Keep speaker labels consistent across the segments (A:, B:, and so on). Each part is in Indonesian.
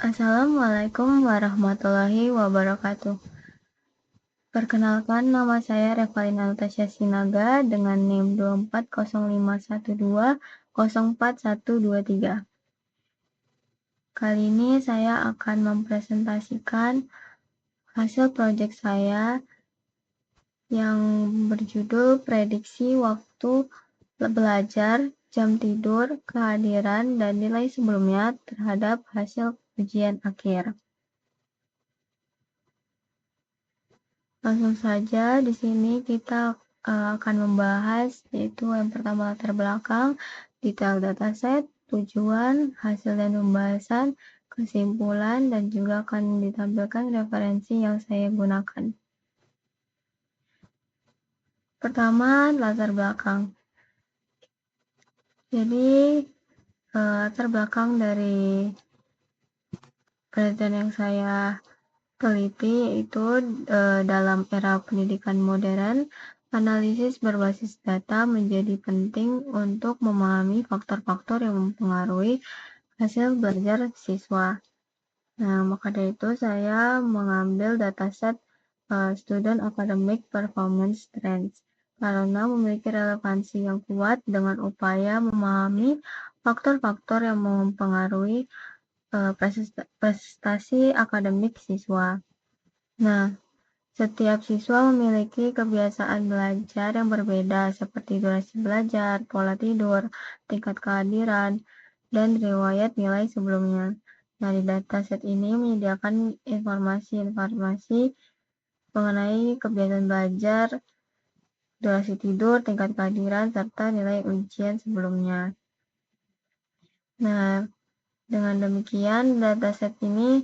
A: Assalamualaikum warahmatullahi wabarakatuh. Perkenalkan, nama saya Revalina Natasha Sinaga dengan NIM 240512041123. Kali ini saya akan mempresentasikan hasil proyek saya yang berjudul Prediksi Waktu Belajar, Jam Tidur, Kehadiran, dan Nilai Sebelumnya terhadap hasil ujian akhir. Langsung saja di sini kita akan membahas yaitu yang pertama latar belakang, detail dataset, tujuan, hasil dan pembahasan, kesimpulan, dan juga akan ditampilkan referensi yang saya gunakan. Pertama, latar belakang. Jadi, latar belakang dari penelitian yang saya teliti yaitu dalam era pendidikan modern, analisis berbasis data menjadi penting untuk memahami faktor-faktor yang mempengaruhi hasil belajar siswa. Nah, maka dari itu saya mengambil dataset Student Academic Performance Trends karena memiliki relevansi yang kuat dengan upaya memahami faktor-faktor yang mempengaruhi prestasi akademik siswa. Nah, setiap siswa memiliki kebiasaan belajar yang berbeda seperti durasi belajar, pola tidur, tingkat kehadiran, dan riwayat nilai sebelumnya. Nah, di dataset ini menyediakan informasi-informasi mengenai kebiasaan belajar, durasi tidur, tingkat kehadiran, serta nilai ujian sebelumnya. Nah, dengan demikian, dataset ini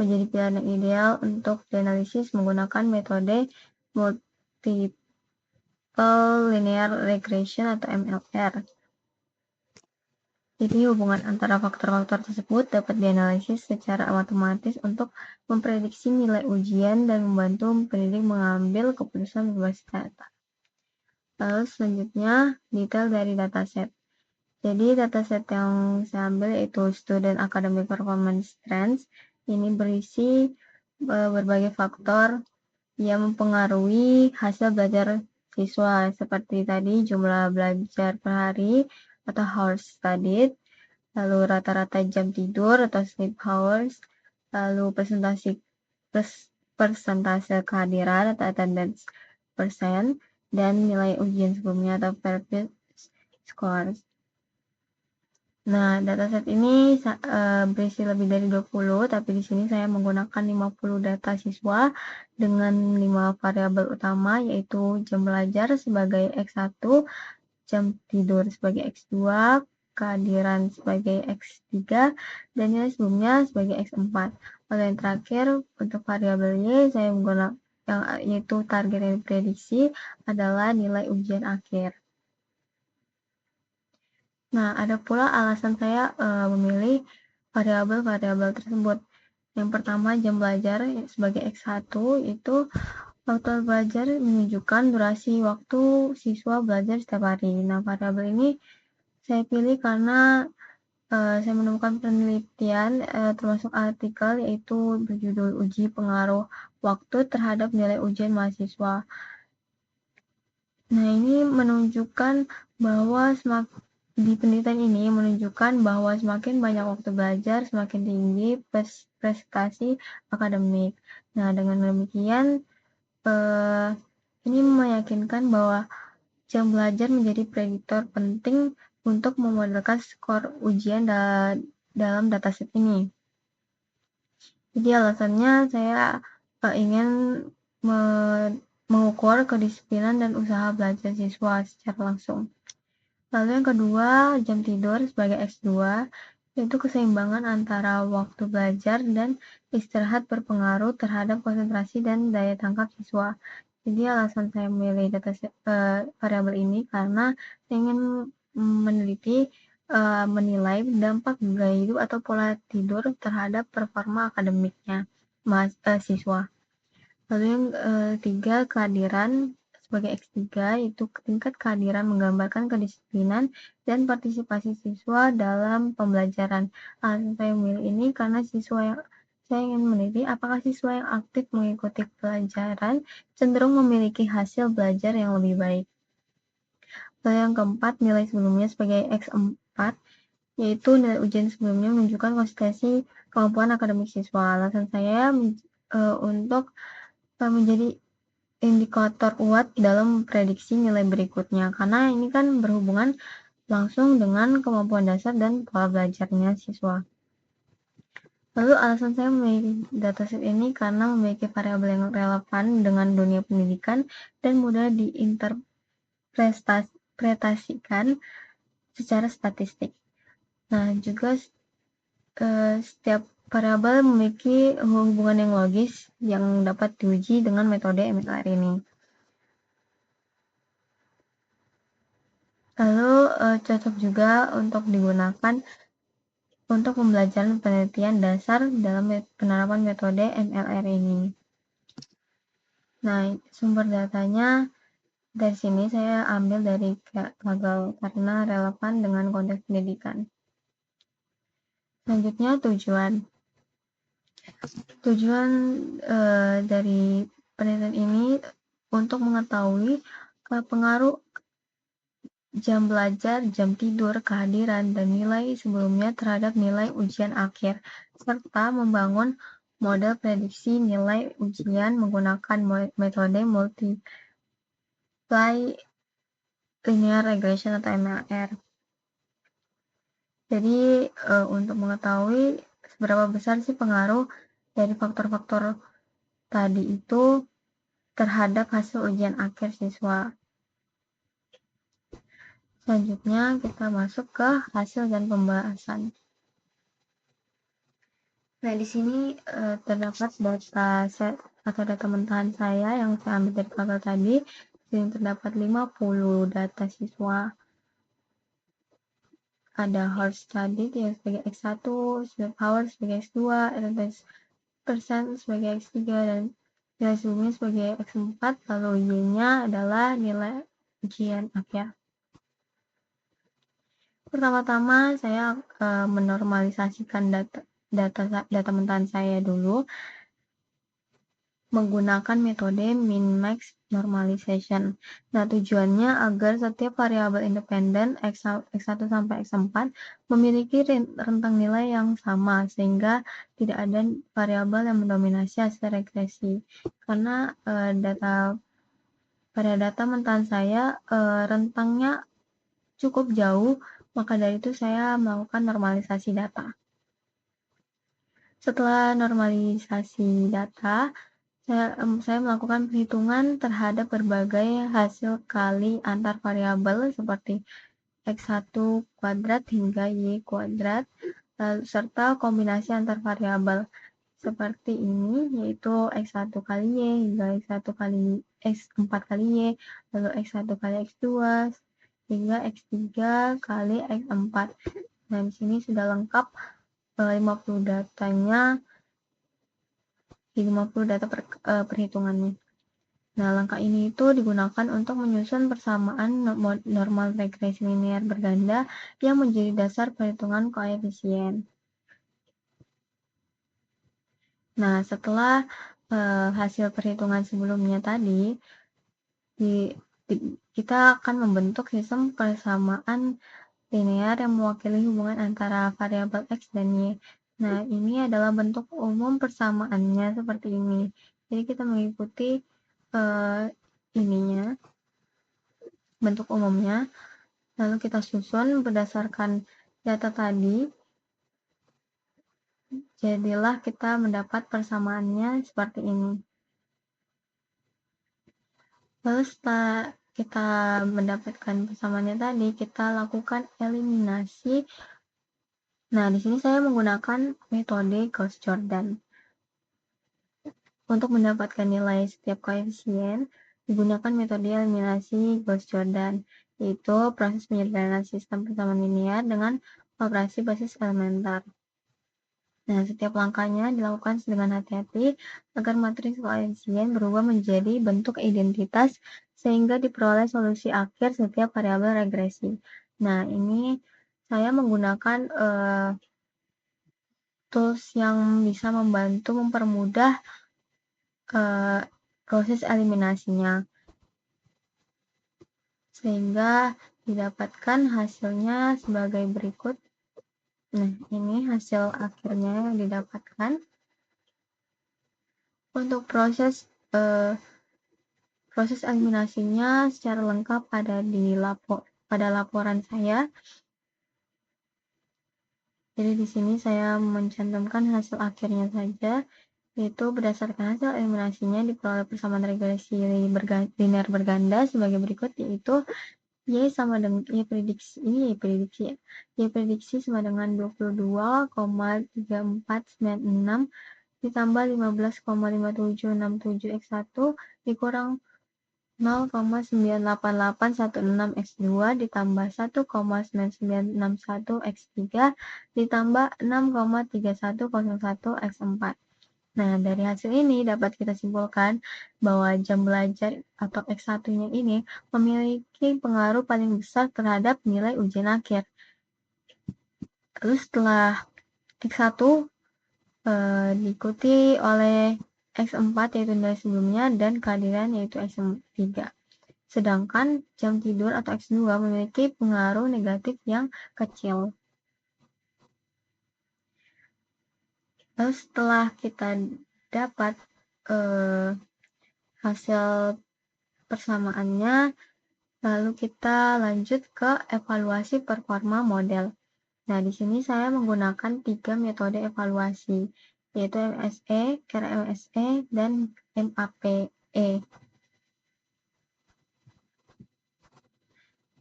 A: menjadi pilihan yang ideal untuk dianalisis menggunakan metode Multiple Linear Regression atau MLR. Jadi hubungan antara faktor-faktor tersebut dapat dianalisis secara matematis untuk memprediksi nilai ujian dan membantu pendidik mengambil keputusan berbasis data. Lalu selanjutnya, detail dari dataset. Jadi dataset yang saya ambil yaitu Student Academic Performance Trends. Ini berisi berbagai faktor yang mempengaruhi hasil belajar siswa seperti tadi jumlah belajar per hari atau hours studied, lalu rata-rata jam tidur atau sleep hours, lalu persentase kehadiran atau attendance persen, dan nilai ujian sebelumnya atau previous scores. Nah, dataset ini berisi lebih dari 20, tapi di sini saya menggunakan 50 data siswa dengan 5 variabel utama, yaitu jam belajar sebagai X1, jam tidur sebagai X2, kehadiran sebagai X3, dan nilai sebelumnya sebagai X4. Lalu yang terakhir, untuk variabel Y, saya menggunakan yaitu target yang diprediksi adalah nilai ujian akhir. Nah, ada pula alasan saya memilih variabel-variabel tersebut. Yang pertama, jam belajar sebagai X1 itu waktu belajar menunjukkan durasi waktu siswa belajar setiap hari. Nah, variabel ini saya pilih karena saya menemukan penelitian termasuk artikel yaitu berjudul Uji Pengaruh Waktu Terhadap Nilai Ujian Mahasiswa. Nah, ini menunjukkan bahwa di penelitian ini menunjukkan bahwa semakin banyak waktu belajar, semakin tinggi prestasi akademik. Nah, dengan demikian, ini meyakinkan bahwa jam belajar menjadi prediktor penting untuk memodelkan skor ujian dalam dataset ini. Jadi alasannya saya ingin mengukur kedisiplinan dan usaha belajar siswa secara langsung. Lalu yang kedua, jam tidur sebagai X2, yaitu keseimbangan antara waktu belajar dan istirahat berpengaruh terhadap konsentrasi dan daya tangkap siswa. Jadi alasan saya memilih variabel ini karena saya ingin menilai dampak gaya hidup atau pola tidur terhadap performa akademiknya siswa. Lalu yang ketiga, kehadiran sebagai X3, yaitu tingkat kehadiran menggambarkan kedisiplinan dan partisipasi siswa dalam pembelajaran. Alasan saya memilih ini karena saya ingin meneliti apakah siswa yang aktif mengikuti pelajaran cenderung memiliki hasil belajar yang lebih baik. Lalu yang keempat, nilai sebelumnya sebagai X4, yaitu nilai ujian sebelumnya menunjukkan konsistensi kemampuan akademik siswa. Alasan saya untuk menjadi indikator kuat dalam prediksi nilai berikutnya, karena ini kan berhubungan langsung dengan kemampuan dasar dan pola belajarnya siswa. Lalu alasan saya memilih dataset ini karena memiliki variabel yang relevan dengan dunia pendidikan dan mudah diinterpretasikan secara statistik. Nah, juga setiap variabel memiliki hubungan yang logis yang dapat diuji dengan metode MLR ini. Lalu cocok juga untuk digunakan untuk pembelajaran penelitian dasar dalam penerapan metode MLR ini. Nah, sumber datanya dari sini saya ambil dari Kaggle karena relevan dengan konteks pendidikan. Selanjutnya tujuan. Tujuan dari penelitian ini untuk mengetahui pengaruh jam belajar, jam tidur, kehadiran, dan nilai sebelumnya terhadap nilai ujian akhir, serta membangun model prediksi nilai ujian menggunakan metode multiply linear regression atau MLR. Jadi untuk mengetahui seberapa besar sih pengaruh dari faktor-faktor tadi itu terhadap hasil ujian akhir siswa. Selanjutnya kita masuk ke hasil dan pembahasan. Nah, di sini terdapat data set atau data mentahan saya yang saya ambil dari Kaggle tadi. Di sini terdapat 50 data siswa. Ada hours studied yang sebagai X1, student hours sebagai X2, attendance percent sebagai X3, dan nilai sebelumnya sebagai X4, lalu Y-nya adalah nilai ujian akhir. Pertama-tama saya menormalisasikan data mentahan saya dulu menggunakan metode min-max normalization. Nah, tujuannya agar setiap variabel independen X1 sampai X4 memiliki rentang nilai yang sama sehingga tidak ada variabel yang mendominasi hasil regresi. Karena pada data mentahan saya rentangnya cukup jauh, maka dari itu saya melakukan normalisasi data. Setelah normalisasi data, saya melakukan perhitungan terhadap berbagai hasil kali antar variabel seperti X1 kuadrat hingga Y kuadrat, serta kombinasi antar variabel seperti ini, yaitu X1 kali Y hingga X4 kali Y, lalu X1 kali X2 hingga X3 kali X4. Nah, di sini sudah lengkap 50 datanya, 50 data perhitungannya. Nah, langkah ini itu digunakan untuk menyusun persamaan normal regresi linear berganda yang menjadi dasar perhitungan koefisien. Nah, setelah hasil perhitungan sebelumnya tadi, kita akan membentuk sistem persamaan linear yang mewakili hubungan antara variabel X dan Y. Nah, ini adalah bentuk umum persamaannya seperti ini. Jadi kita mengikuti bentuk umumnya, lalu kita susun berdasarkan data tadi, jadilah kita mendapat persamaannya seperti ini. Lalu setelah kita mendapatkan persamaannya tadi, kita lakukan eliminasi. Nah, di sini saya menggunakan metode Gauss-Jordan. Untuk mendapatkan nilai setiap koefisien, digunakan metode eliminasi Gauss-Jordan, yaitu proses penyederhanaan sistem persamaan linear dengan operasi basis elementer. Nah, setiap langkahnya dilakukan dengan hati-hati agar matriks koefisien berubah menjadi bentuk identitas sehingga diperoleh solusi akhir setiap variabel regresi. Nah, ini saya menggunakan tools yang bisa membantu mempermudah proses eliminasinya, sehingga didapatkan hasilnya sebagai berikut. Nah, ini hasil akhirnya yang didapatkan. Untuk proses eliminasinya secara lengkap ada pada laporan saya. Jadi di sini saya mencantumkan hasil akhirnya saja, yaitu berdasarkan hasil eliminasinya diperoleh persamaan regresi linear berganda sebagai berikut, yaitu Y sama dengan Y prediksi sama dengan 22,3496 ditambah 15,5767 X1 dikurang 0,98816 X2 ditambah 1,9961 X3 ditambah 6,3101 X4. Nah, dari hasil ini dapat kita simpulkan bahwa jam belajar atau X1-nya ini memiliki pengaruh paling besar terhadap nilai ujian akhir. Lalu setelah X1 diikuti oleh X4 yaitu nilai sebelumnya dan kehadiran yaitu X3. Sedangkan jam tidur atau X2 memiliki pengaruh negatif yang kecil. Lalu setelah kita dapat hasil persamaannya, lalu kita lanjut ke evaluasi performa model. Nah, di sini saya menggunakan 3 metode evaluasi, yaitu MSE, RMSE, dan MAPE.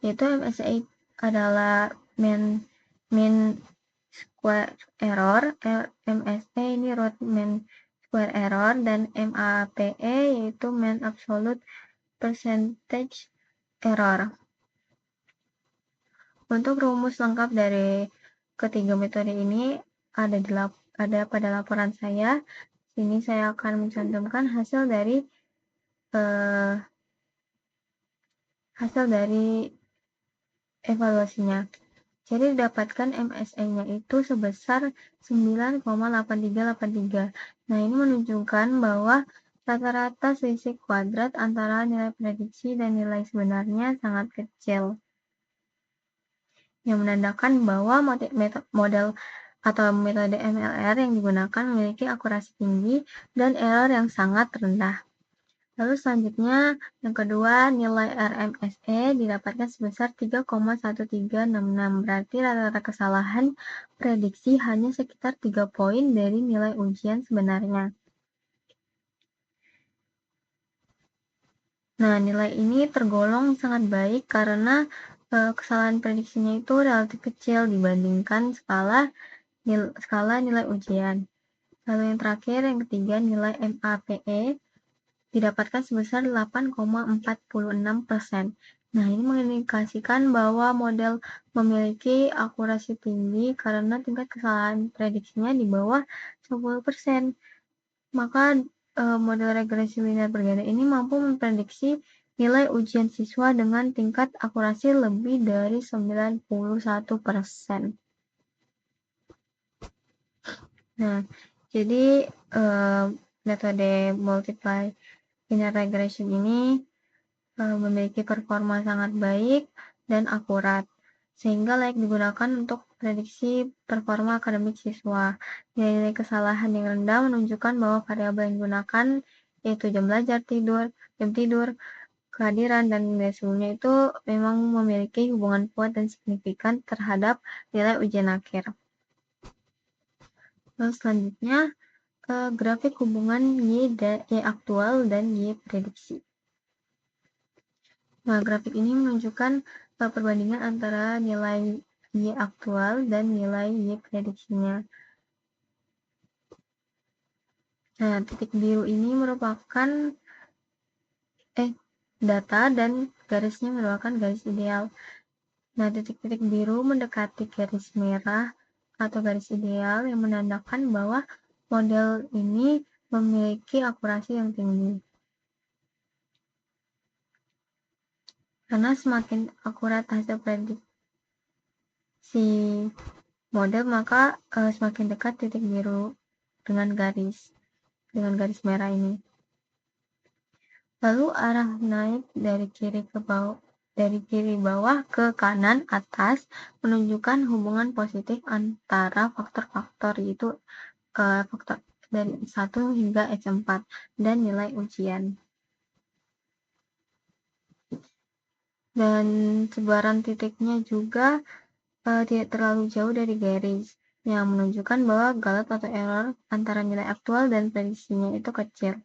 A: Yaitu MSE adalah mean square error, MSE ini root mean square error, dan MAPE yaitu mean absolute percentage error. Untuk rumus lengkap dari ketiga metode ini ada pada laporan saya. Sini saya akan mencantumkan hasil dari evaluasinya. Jadi didapatkan MSE-nya itu sebesar 9,8383. Nah, ini menunjukkan bahwa rata-rata selisih kuadrat antara nilai prediksi dan nilai sebenarnya sangat kecil, yang menandakan bahwa model atau metode MLR yang digunakan memiliki akurasi tinggi dan error yang sangat rendah. Lalu selanjutnya, yang kedua, nilai RMSE didapatkan sebesar 3,1366. Berarti rata-rata kesalahan prediksi hanya sekitar 3 poin dari nilai ujian sebenarnya. Nah, nilai ini tergolong sangat baik karena kesalahan prediksinya itu relatif kecil dibandingkan skala nilai ujian. Lalu yang terakhir, yang ketiga, nilai MAPE didapatkan sebesar 8,46%. Nah, ini mengindikasikan bahwa model memiliki akurasi tinggi karena tingkat kesalahan prediksinya di bawah 10%. Maka model regresi linear berganda ini mampu memprediksi nilai ujian siswa dengan tingkat akurasi lebih dari 91%. Nah, jadi metode multiply linear regression ini memiliki performa sangat baik dan akurat, sehingga layak digunakan untuk prediksi performa akademik siswa. Nilai kesalahan yang rendah menunjukkan bahwa variabel yang digunakan, yaitu jam belajar, jam tidur, kehadiran, dan nilai sebelumnya itu memang memiliki hubungan kuat dan signifikan terhadap nilai ujian akhir. Lalu selanjutnya, grafik hubungan Y aktual dan Y prediksi. Nah, grafik ini menunjukkan perbandingan antara nilai Y aktual dan nilai Y prediksinya. Nah, titik biru ini merupakan data dan garisnya merupakan garis ideal. Nah, titik-titik biru mendekati garis merah atau garis ideal yang menandakan bahwa model ini memiliki akurasi yang tinggi. Karena semakin akurat hasil prediksi model, maka semakin dekat titik biru dengan garis merah ini. Lalu arah naik dari kiri bawah ke kanan atas menunjukkan hubungan positif antara faktor-faktor, yaitu faktor dari X1 hingga X4 dan nilai ujian. Dan sebaran titiknya juga tidak terlalu jauh dari garis, yang menunjukkan bahwa galat atau error antara nilai aktual dan prediksinya itu kecil.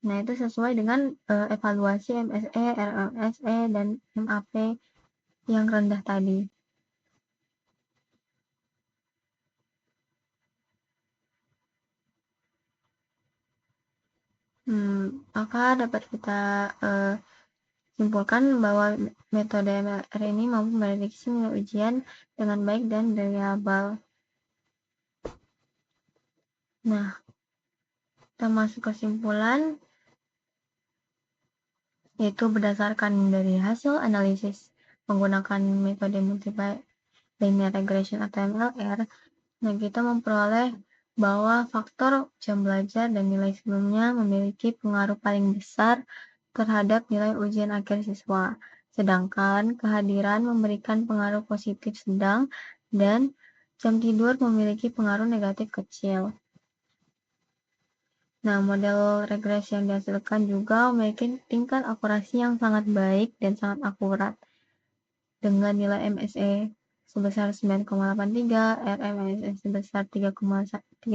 A: Nah, itu sesuai dengan evaluasi MSE, RLSE, dan MAP yang rendah tadi. Maka dapat kita simpulkan bahwa metode MLR ini mampu memprediksi nilai ujian dengan baik dan reliabel. Nah, kita masuk kesimpulan, yaitu berdasarkan dari hasil analisis menggunakan metode multiple linear regression atau MLR, nah kita memperoleh bahwa faktor jam belajar dan nilai sebelumnya memiliki pengaruh paling besar terhadap nilai ujian akhir siswa, sedangkan kehadiran memberikan pengaruh positif sedang dan jam tidur memiliki pengaruh negatif kecil. Nah, model regresi yang dihasilkan juga memiliki tingkat akurasi yang sangat baik dan sangat akurat, dengan nilai MSE sebesar 9,83, RMSE sebesar 3,13,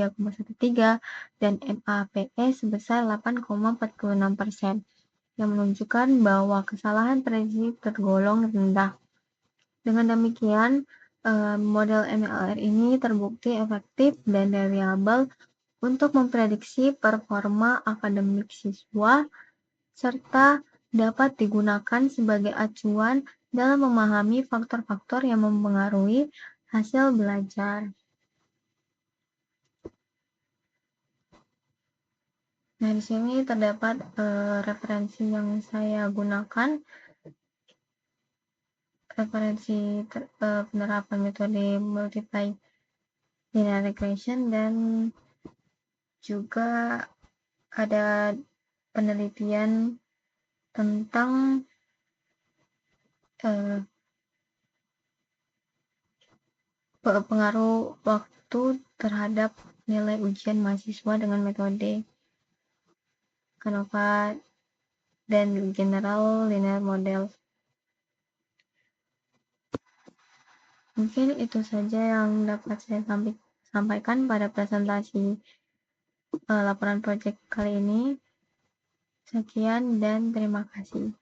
A: dan MAPE sebesar 8,46%, yang menunjukkan bahwa kesalahan prediksi tergolong rendah. Dengan demikian, model MLR ini terbukti efektif dan reliabel untuk memprediksi performa akademik siswa, serta dapat digunakan sebagai acuan dalam memahami faktor-faktor yang mempengaruhi hasil belajar. Nah, di sini terdapat referensi yang saya gunakan, referensi penerapan metode multiply linear regression, dan juga ada penelitian tentang pengaruh waktu terhadap nilai ujian mahasiswa dengan metode ANOVA dan General Linear Model. Mungkin itu saja yang dapat saya sampaikan pada presentasi laporan proyek kali ini. Sekian dan terima kasih.